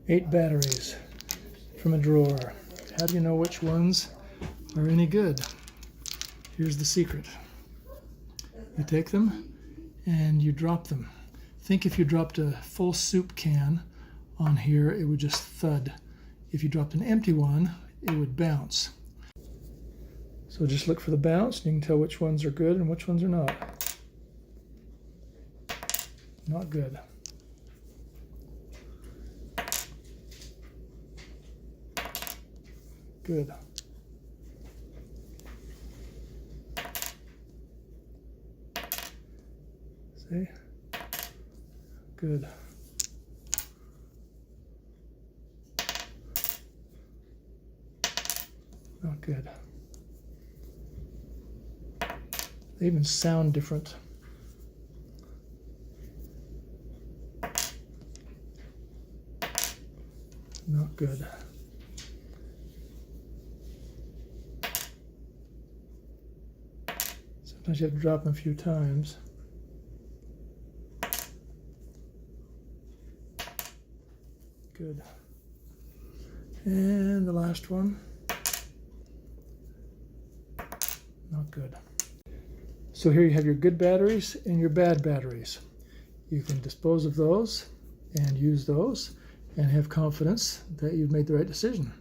8 batteries from a drawer. How do you know which ones are any good? Here's the secret. You take them and you drop them. Think if you dropped a full soup can on here, it would just thud. If you dropped an empty one, it would bounce. So just look for the bounce, and you can tell which ones are good and which ones are not. Not good. Good. See? Good. Not good. They even sound different. Not good. Sometimes you have to drop them a few times. Good. And the last one. Not good. So here you have your good batteries and your bad batteries. You can dispose of those and use those and have confidence that you've made the right decision.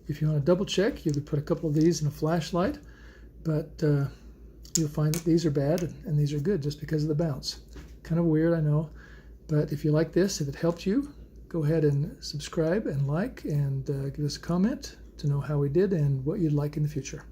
If you want to double check, you could put a couple of these in a flashlight, but you'll find that these are bad and these are good just because of the bounce. Kind of weird, I know, but if you like this, if it helped you, go ahead and subscribe and like and give us a comment to know how we did and what you'd like in the future.